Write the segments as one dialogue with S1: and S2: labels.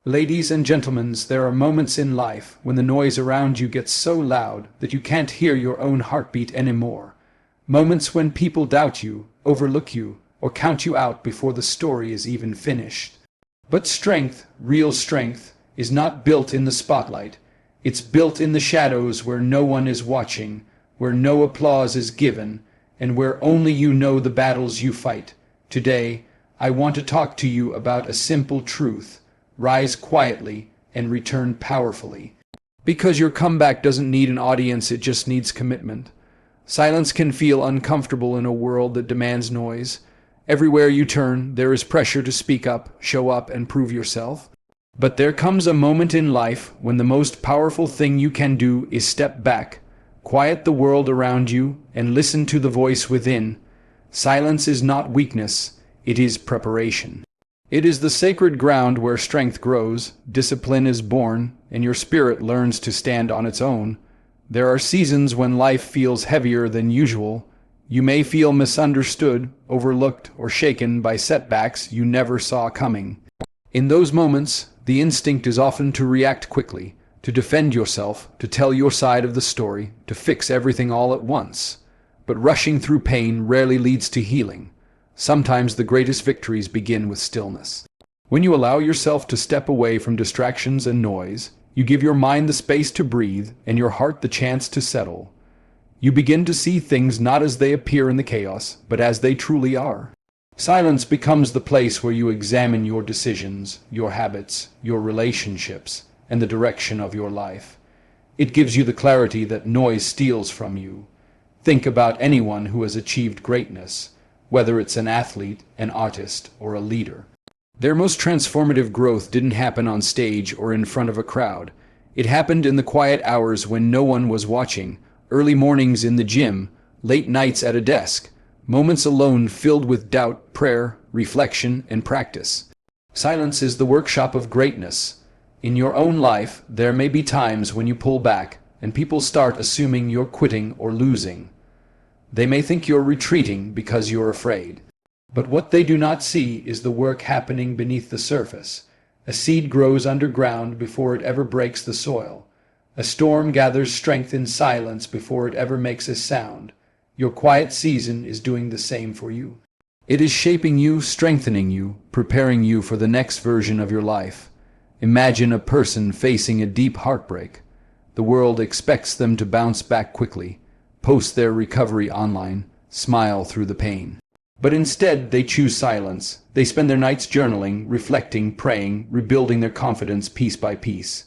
S1: Ladies and gentlemen, there are moments in life when the noise around you gets so loud that you can't hear your own heartbeat anymore. Moments when people doubt you, overlook you, or count you out before the story is even finished. But strength, real strength, is not built in the spotlight. It's built in the shadows where no one is watching, where no applause is given, and where only you know the battles you fight. Today, I want to talk to you about a simple truth. Rise quietly and return powerfully. Because your comeback doesn't need an audience, it just needs commitment. Silence can feel uncomfortable in a world that demands noise. Everywhere you turn, there is pressure to speak up, show up, and prove yourself. But there comes a moment in life when the most powerful thing you can do is step back, quiet the world around you, and listen to the voice within. Silence is not weakness, it is preparation. It is the sacred ground where strength grows, discipline is born, and your spirit learns to stand on its own. There are seasons when life feels heavier than usual. You may feel misunderstood, overlooked, or shaken by setbacks you never saw coming. In those moments, the instinct is often to react quickly, to defend yourself, to tell your side of the story, to fix everything all at once. But rushing through pain rarely leads to healing. Sometimes the greatest victories begin with stillness. When you allow yourself to step away from distractions and noise, you give your mind the space to breathe and your heart the chance to settle. You begin to see things not as they appear in the chaos, but as they truly are. Silence becomes the place where you examine your decisions, your habits, your relationships, and the direction of your life. It gives you the clarity that noise steals from you. Think about anyone who has achieved greatness, whether it's an athlete, an artist, or a leader. Their most transformative growth didn't happen on stage or in front of a crowd. It happened in the quiet hours when no one was watching, early mornings in the gym, late nights at a desk, moments alone filled with doubt, prayer, reflection, and practice. Silence is the workshop of greatness. In your own life, there may be times when you pull back, and people start assuming you're quitting or losing. They may think you're retreating because you're afraid. But what they do not see is the work happening beneath the surface. A seed grows underground before it ever breaks the soil. A storm gathers strength in silence before it ever makes a sound. Your quiet season is doing the same for you. It is shaping you, strengthening you, preparing you for the next version of your life. Imagine a person facing a deep heartbreak. The world expects them to bounce back quickly, post their recovery online, smile through the pain. But instead, they choose silence. They spend their nights journaling, reflecting, praying, rebuilding their confidence piece by piece.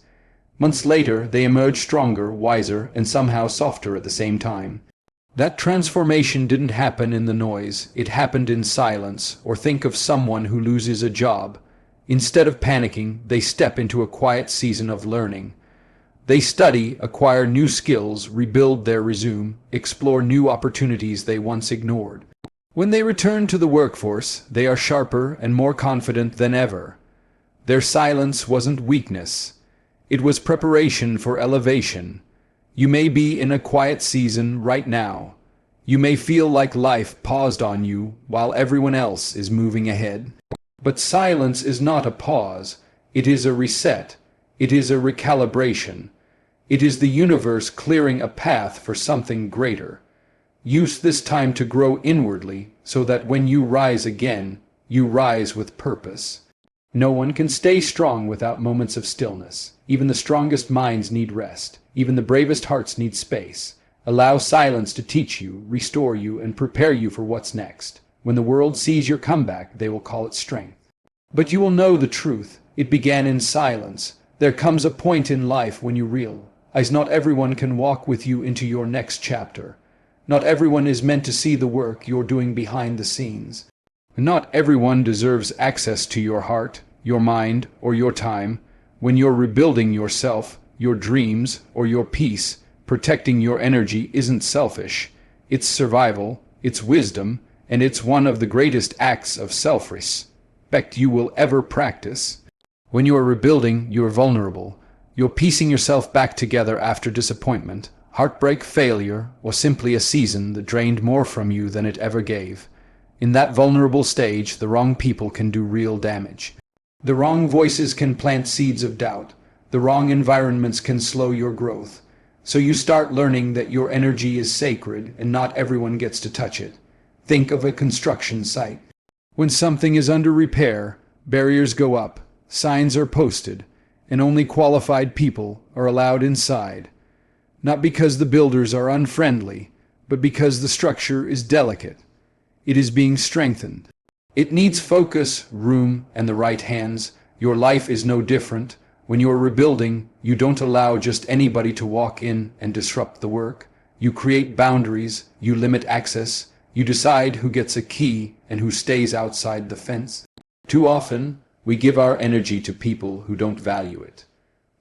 S1: Months later, they emerge stronger, wiser, and somehow softer at the same time. That transformation didn't happen in the noise. It happened in silence. Or think of someone who loses a job. Instead of panicking, they step into a quiet season of learning. They study, acquire new skills, rebuild their resume, explore new opportunities they once ignored. When they return to the workforce, they are sharper and more confident than ever. Their silence wasn't weakness. It was preparation for elevation. You may be in a quiet season right now. You may feel like life paused on you while everyone else is moving ahead. But silence is not a pause. It is a reset. It is a recalibration. It is the universe clearing a path for something greater. Use this time to grow inwardly so that when you rise again, you rise with purpose. No one can stay strong without moments of stillness. Even the strongest minds need rest. Even the bravest hearts need space. Allow silence to teach you, restore you, and prepare you for what's next. When the world sees your comeback, they will call it strength. But you will know the truth. It began in silence. There comes a point in life when you realize not everyone can walk with you into your next chapter. Not everyone is meant to see the work you're doing behind the scenes. Not everyone deserves access to your heart, your mind, or your time. When you're rebuilding yourself, your dreams, or your peace, protecting your energy isn't selfish. It's survival, it's wisdom, and it's one of the greatest acts of self-respect you will ever practice. When you are rebuilding, you are vulnerable. You're piecing yourself back together after disappointment, heartbreak, failure, or simply a season that drained more from you than it ever gave. In that vulnerable stage, the wrong people can do real damage. The wrong voices can plant seeds of doubt. The wrong environments can slow your growth. So you start learning that your energy is sacred and not everyone gets to touch it. Think of a construction site. When something is under repair, barriers go up, signs are posted, and only qualified people are allowed inside. Not because the builders are unfriendly, but because the structure is delicate. It is being strengthened. It needs focus, room, and the right hands. Your life is no different. When you're rebuilding, you don't allow just anybody to walk in and disrupt the work. You create boundaries, you limit access, you decide who gets a key and who stays outside the fence. Too often, we give our energy to people who don't value it.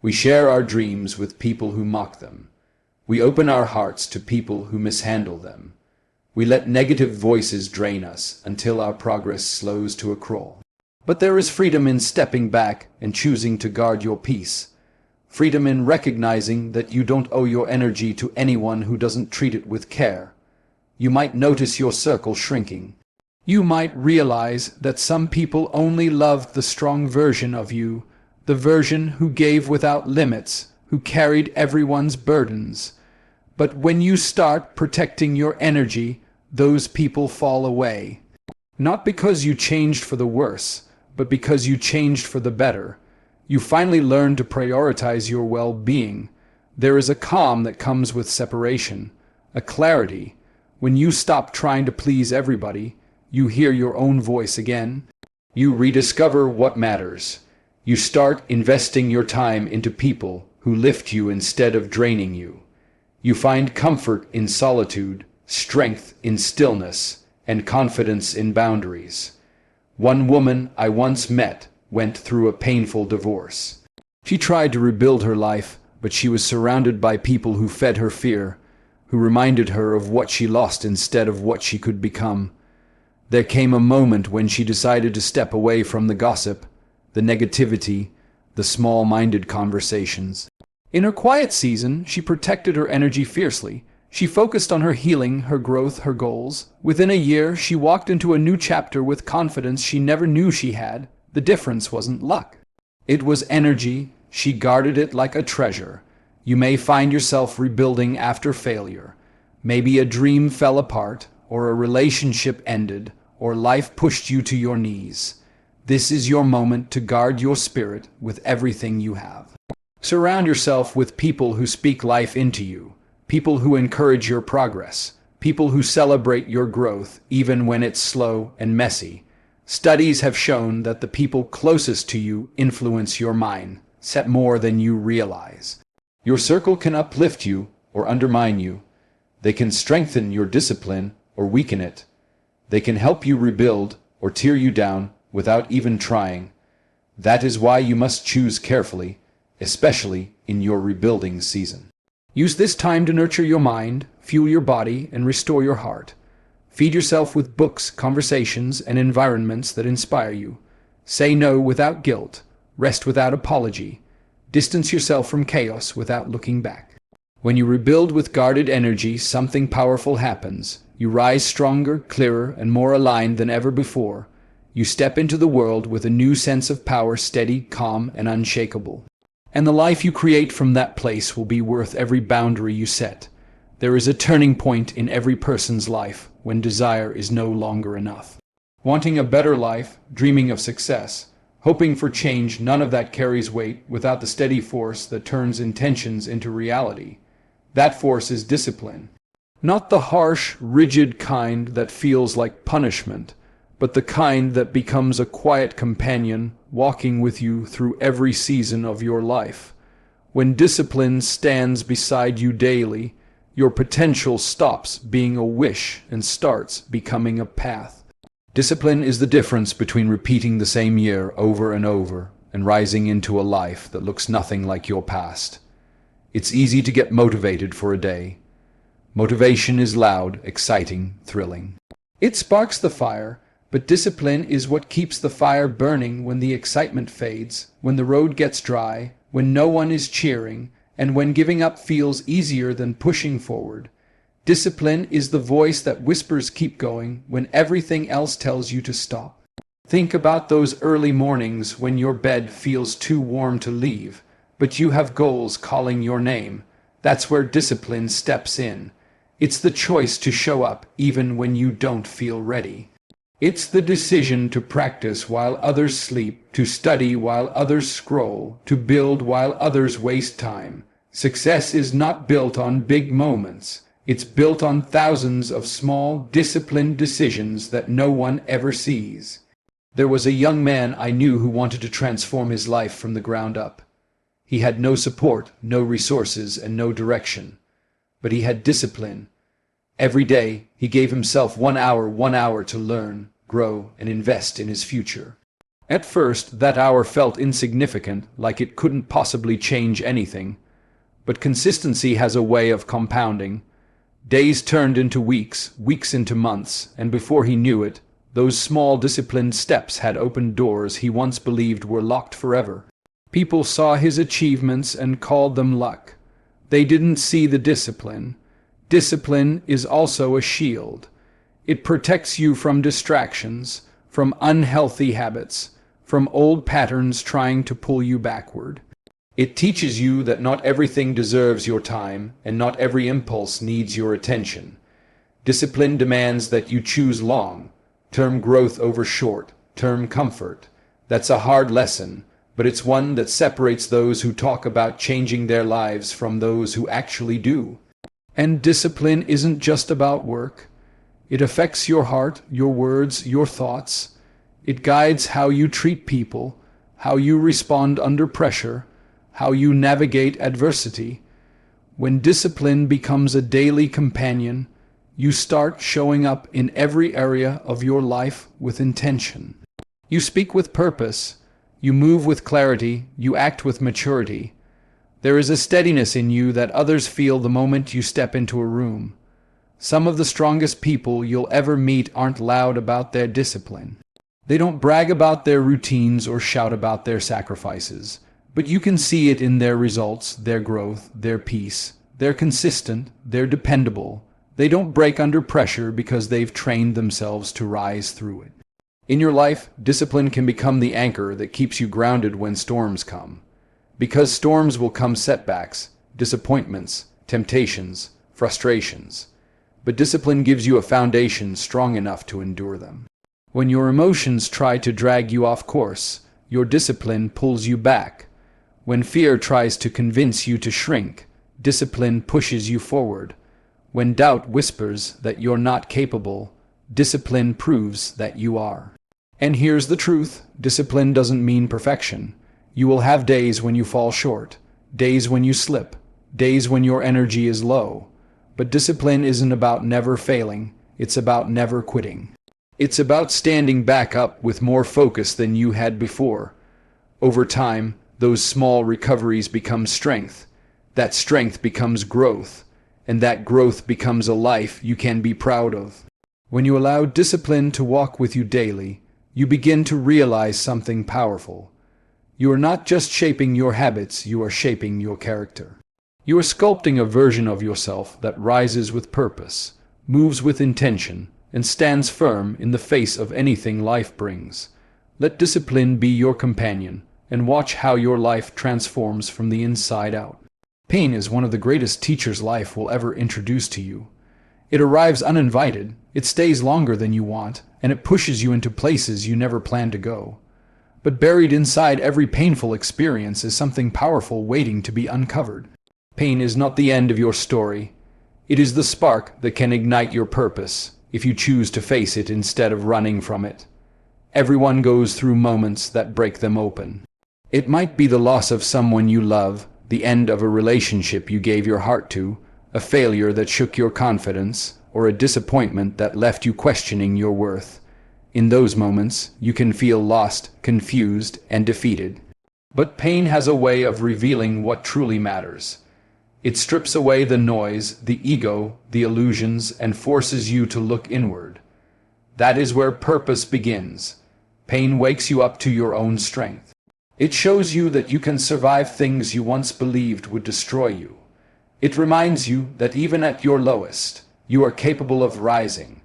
S1: We share our dreams with people who mock them. We open our hearts to people who mishandle them. We let negative voices drain us until our progress slows to a crawl. But there is freedom in stepping back and choosing to guard your peace. Freedom in recognizing that you don't owe your energy to anyone who doesn't treat it with care. You might notice your circle shrinking. You might realize that some people only loved the strong version of you, the version who gave without limits, who carried everyone's burdens. But when you start protecting your energy, those people fall away. Not because you changed for the worse, but because you changed for the better. You finally learn to prioritize your well-being. There is a calm that comes with separation, a clarity. When you stop trying to please everybody, you hear your own voice again. You rediscover what matters. You start investing your time into people who lift you instead of draining you. You find comfort in solitude, strength in stillness, and confidence in boundaries. One woman I once met went through a painful divorce. She tried to rebuild her life, but she was surrounded by people who fed her fear, who reminded her of what she lost instead of what she could become. There came a moment when she decided to step away from the gossip, the negativity, the small-minded conversations. In her quiet season, she protected her energy fiercely. She focused on her healing, her growth, her goals. Within a year, she walked into a new chapter with confidence she never knew she had. The difference wasn't luck. It was energy. She guarded it like a treasure. You may find yourself rebuilding after failure. Maybe a dream fell apart, or a relationship ended, or life pushed you to your knees. This is your moment to guard your spirit with everything you have. Surround yourself with people who speak life into you, people who encourage your progress, people who celebrate your growth even when it's slow and messy. Studies have shown that the people closest to you influence your mind, set more than you realize. Your circle can uplift you or undermine you. They can strengthen your discipline or weaken it. They can help you rebuild or tear you down without even trying. That is why you must choose carefully, especially in your rebuilding season. Use this time to nurture your mind, fuel your body, and restore your heart. Feed yourself with books, conversations, and environments that inspire you. Say no without guilt. Rest without apology. Distance yourself from chaos without looking back. When you rebuild with guarded energy, something powerful happens. You rise stronger, clearer, and more aligned than ever before. You step into the world with a new sense of power, steady, calm, and unshakable. And the life you create from that place will be worth every boundary you set. There is a turning point in every person's life when desire is no longer enough. Wanting a better life, dreaming of success, hoping for change, none of that carries weight without the steady force that turns intentions into reality. That force is discipline. Not the harsh, rigid kind that feels like punishment, but the kind that becomes a quiet companion walking with you through every season of your life. When discipline stands beside you daily, your potential stops being a wish and starts becoming a path. Discipline is the difference between repeating the same year over and over and rising into a life that looks nothing like your past. It's easy to get motivated for a day. Motivation is loud, exciting, thrilling. It sparks the fire, but discipline is what keeps the fire burning when the excitement fades, when the road gets dry, when no one is cheering, and when giving up feels easier than pushing forward. Discipline is the voice that whispers keep going when everything else tells you to stop. Think about those early mornings when your bed feels too warm to leave, but you have goals calling your name. That's where discipline steps in. It's the choice to show up even when you don't feel ready. It's the decision to practice while others sleep, to study while others scroll, to build while others waste time. Success is not built on big moments. It's built on thousands of small, disciplined decisions that no one ever sees. There was a young man I knew who wanted to transform his life from the ground up. He had no support, no resources, and no direction. But he had discipline. Every day, he gave himself 1 hour to learn, grow, and invest in his future. At first, that hour felt insignificant, like it couldn't possibly change anything. But consistency has a way of compounding. Days turned into weeks, weeks into months, and before he knew it, those small disciplined steps had opened doors he once believed were locked forever. People saw his achievements and called them luck. They didn't see the discipline. Discipline is also a shield. It protects you from distractions, from unhealthy habits, from old patterns trying to pull you backward. It teaches you that not everything deserves your time, and not every impulse needs your attention. Discipline demands that you choose long-term growth over short-term comfort. That's a hard lesson, but it's one that separates those who talk about changing their lives from those who actually do. And discipline isn't just about work. It affects your heart, your words, your thoughts. It guides how you treat people, how you respond under pressure, how you navigate adversity. When discipline becomes a daily companion, you start showing up in every area of your life with intention. You speak with purpose, you move with clarity, you act with maturity. There is a steadiness in you that others feel the moment you step into a room. Some of the strongest people you'll ever meet aren't loud about their discipline. They don't brag about their routines or shout about their sacrifices. But you can see it in their results, their growth, their peace. They're consistent, they're dependable. They don't break under pressure because they've trained themselves to rise through it. In your life, discipline can become the anchor that keeps you grounded when storms come. Because storms will come setbacks, disappointments, temptations, frustrations. But discipline gives you a foundation strong enough to endure them. When your emotions try to drag you off course, your discipline pulls you back. When fear tries to convince you to shrink, discipline pushes you forward. When doubt whispers that you're not capable, discipline proves that you are. And here's the truth, discipline doesn't mean perfection. You will have days when you fall short, days when you slip, days when your energy is low. But discipline isn't about never failing, it's about never quitting. It's about standing back up with more focus than you had before. Over time, those small recoveries become strength. That strength becomes growth, and that growth becomes a life you can be proud of. When you allow discipline to walk with you daily, you begin to realize something powerful. You are not just shaping your habits, you are shaping your character. You are sculpting a version of yourself that rises with purpose, moves with intention, and stands firm in the face of anything life brings. Let discipline be your companion, and watch how your life transforms from the inside out. Pain is one of the greatest teachers life will ever introduce to you. It arrives uninvited, it stays longer than you want, and it pushes you into places you never planned to go. But buried inside every painful experience is something powerful waiting to be uncovered. Pain is not the end of your story. It is the spark that can ignite your purpose, if you choose to face it instead of running from it. Everyone goes through moments that break them open. It might be the loss of someone you love, the end of a relationship you gave your heart to, a failure that shook your confidence, or a disappointment that left you questioning your worth. In those moments, you can feel lost, confused, and defeated. But pain has a way of revealing what truly matters. It strips away the noise, the ego, the illusions, and forces you to look inward. That is where purpose begins. Pain wakes you up to your own strength. It shows you that you can survive things you once believed would destroy you. It reminds you that even at your lowest, you are capable of rising.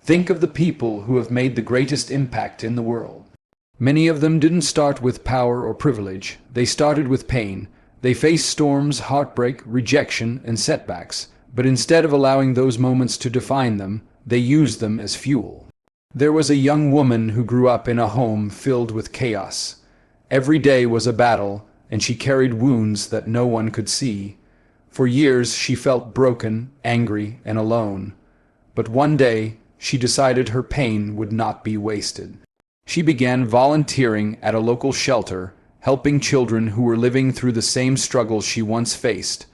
S1: Think of the people who have made the greatest impact in the world. Many of them didn't start with power or privilege. They started with pain. They faced storms, heartbreak, rejection, and setbacks, but instead of allowing those moments to define them, they used them as fuel. There was a young woman who grew up in a home filled with chaos. Every day was a battle, and she carried wounds that no one could see. For years she felt broken, angry, and alone. But one day she decided her pain would not be wasted. She began volunteering at a local shelter, helping children who were living through the same struggles she once faced.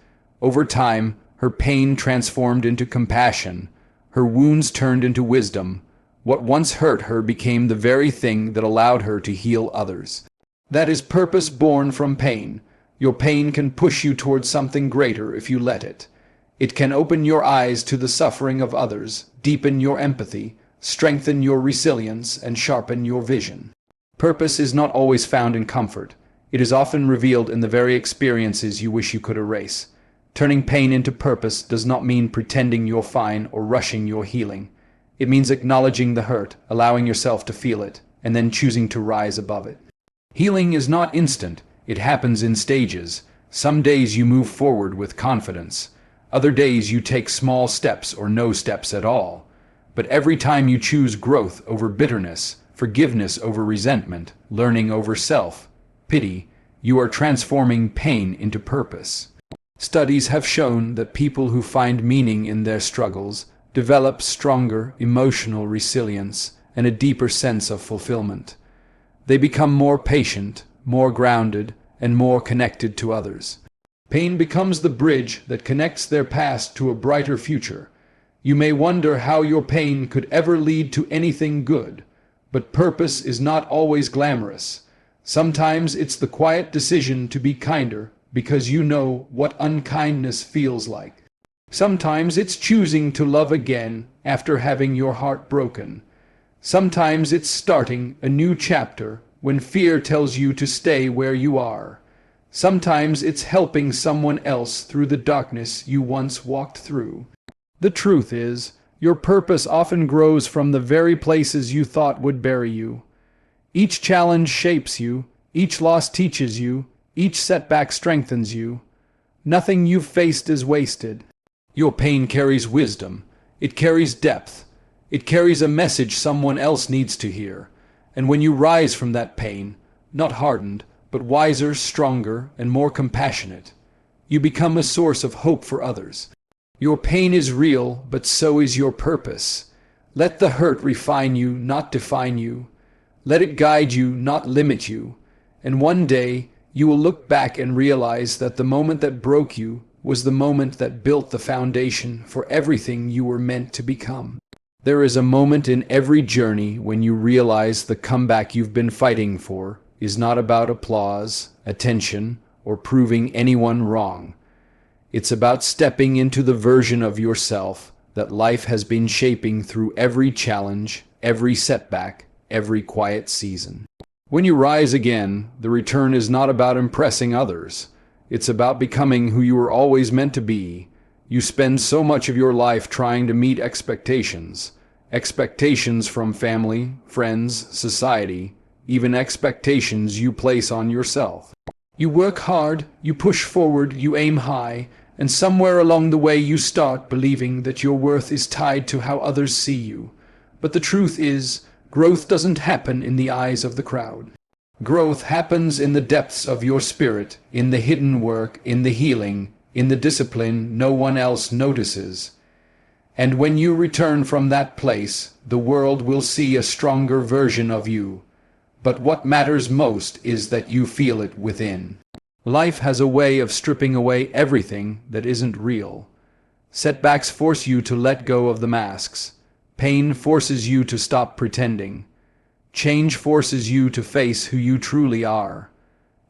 S1: Over time, her pain transformed into compassion. Her wounds turned into wisdom. What once hurt her became the very thing that allowed her to heal others. That is purpose born from pain. Your pain can push you towards something greater if you let it. It can open your eyes to the suffering of others, deepen your empathy, strengthen your resilience, and sharpen your vision. Purpose is not always found in comfort. It is often revealed in the very experiences you wish you could erase. Turning pain into purpose does not mean pretending you're fine or rushing your healing. It means acknowledging the hurt, allowing yourself to feel it, and then choosing to rise above it. Healing is not instant. It happens in stages. Some days you move forward with confidence. Other days you take small steps or no steps at all. But every time you choose growth over bitterness, forgiveness over resentment, learning over self-pity, you are transforming pain into purpose. Studies have shown that people who find meaning in their struggles develop stronger emotional resilience and a deeper sense of fulfillment. They become more patient, more grounded, and more connected to others. Pain becomes the bridge that connects their past to a brighter future. You may wonder how your pain could ever lead to anything good, but purpose is not always glamorous. Sometimes it's the quiet decision to be kinder because you know what unkindness feels like. Sometimes it's choosing to love again after having your heart broken. Sometimes it's starting a new chapter when fear tells you to stay where you are. Sometimes it's helping someone else through the darkness you once walked through. The truth is, your purpose often grows from the very places you thought would bury you. Each challenge shapes you, each loss teaches you, each setback strengthens you. Nothing you've faced is wasted. Your pain carries wisdom. It carries depth. It carries a message someone else needs to hear. And when you rise from that pain, not hardened, but wiser, stronger, and more compassionate, you become a source of hope for others. Your pain is real, but so is your purpose. Let the hurt refine you, not define you. Let it guide you, not limit you. And one day, you will look back and realize that the moment that broke you was the moment that built the foundation for everything you were meant to become. There is a moment in every journey when you realize the comeback you've been fighting for is not about applause, attention, or proving anyone wrong. It's about stepping into the version of yourself that life has been shaping through every challenge, every setback, every quiet season. When you rise again, the return is not about impressing others. It's about becoming who you were always meant to be. You spend so much of your life trying to meet expectations. Expectations from family, friends, society, even expectations you place on yourself. You work hard, you push forward, you aim high, and somewhere along the way you start believing that your worth is tied to how others see you. But the truth is, growth doesn't happen in the eyes of the crowd. Growth happens in the depths of your spirit, in the hidden work, in the healing, in the discipline no one else notices. And when you return from that place, the world will see a stronger version of you. But what matters most is that you feel it within. Life has a way of stripping away everything that isn't real. Setbacks force you to let go of the masks. Pain forces you to stop pretending. Change forces you to face who you truly are.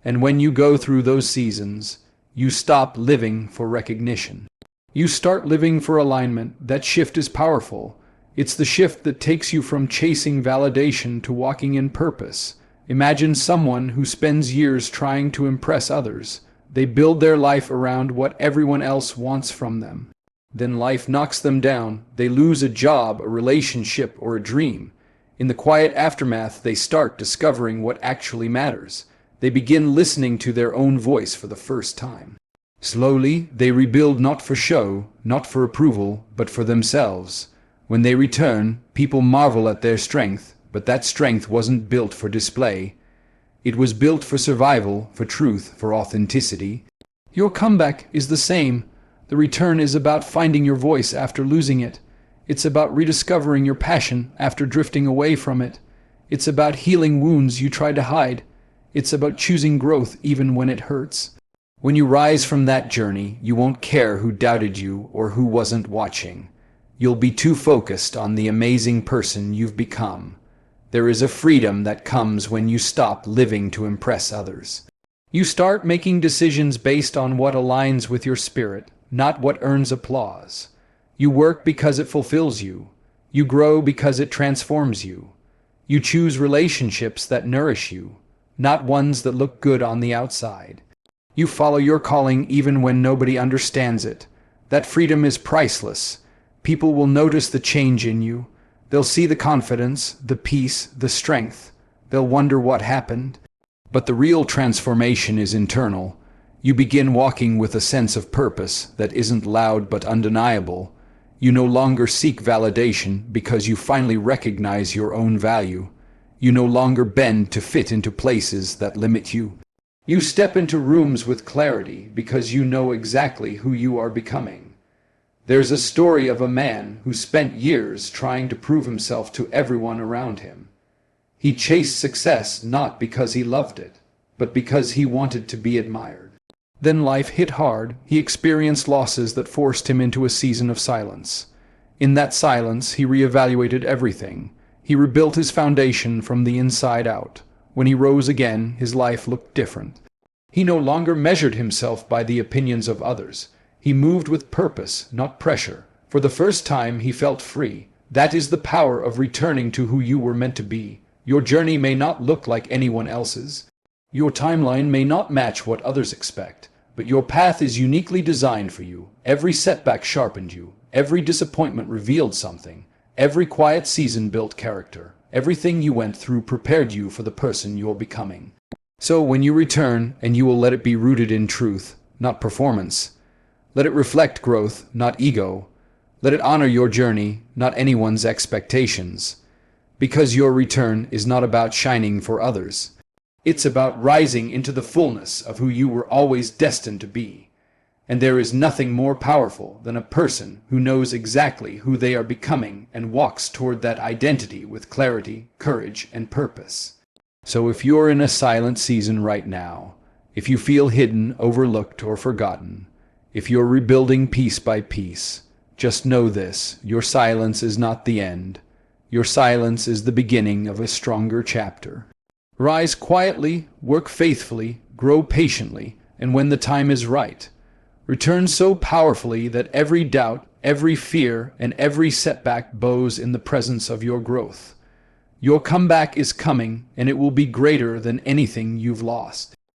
S1: And when you go through those seasons, you stop living for recognition. You start living for alignment. That shift is powerful. It's the shift that takes you from chasing validation to walking in purpose. Imagine someone who spends years trying to impress others. They build their life around what everyone else wants from them. Then life knocks them down. They lose a job, a relationship, or a dream. In the quiet aftermath, they start discovering what actually matters. They begin listening to their own voice for the first time. Slowly, they rebuild not for show, not for approval, but for themselves. When they return, people marvel at their strength, but that strength wasn't built for display. It was built for survival, for truth, for authenticity. Your comeback is the same. The return is about finding your voice after losing it. It's about rediscovering your passion after drifting away from it. It's about healing wounds you tried to hide. It's about choosing growth even when it hurts. When you rise from that journey, you won't care who doubted you or who wasn't watching. You'll be too focused on the amazing person you've become. There is a freedom that comes when you stop living to impress others. You start making decisions based on what aligns with your spirit, not what earns applause. You work because it fulfills you. You grow because it transforms you. You choose relationships that nourish you, not ones that look good on the outside. You follow your calling even when nobody understands it. That freedom is priceless. People will notice the change in you. They'll see the confidence, the peace, the strength. They'll wonder what happened. But the real transformation is internal. You begin walking with a sense of purpose that isn't loud but undeniable. You no longer seek validation because you finally recognize your own value. You no longer bend to fit into places that limit you. You step into rooms with clarity because you know exactly who you are becoming. There's a story of a man who spent years trying to prove himself to everyone around him. He chased success not because he loved it, but because he wanted to be admired. Then life hit hard. He experienced losses that forced him into a season of silence. In that silence, he reevaluated everything. He rebuilt his foundation from the inside out. When he rose again, his life looked different. He no longer measured himself by the opinions of others. He moved with purpose, not pressure. For the first time, he felt free. That is the power of returning to who you were meant to be. Your journey may not look like anyone else's. Your timeline may not match what others expect, but your path is uniquely designed for you. Every setback sharpened you. Every disappointment revealed something. Every quiet season built character. Everything you went through prepared you for the person you're becoming. So when you return, and you will let it be rooted in truth, not performance. Let it reflect growth, not ego. Let it honor your journey, not anyone's expectations. Because your return is not about shining for others. It's about rising into the fullness of who you were always destined to be. And there is nothing more powerful than a person who knows exactly who they are becoming and walks toward that identity with clarity, courage, and purpose. So if you're in a silent season right now, if you feel hidden, overlooked, or forgotten, if you're rebuilding piece by piece, just know this: your silence is not the end. Your silence is the beginning of a stronger chapter. Rise quietly, work faithfully, grow patiently, and when the time is right, return so powerfully that every doubt, every fear, and every setback bows in the presence of your growth. Your comeback is coming, and it will be greater than anything you've lost.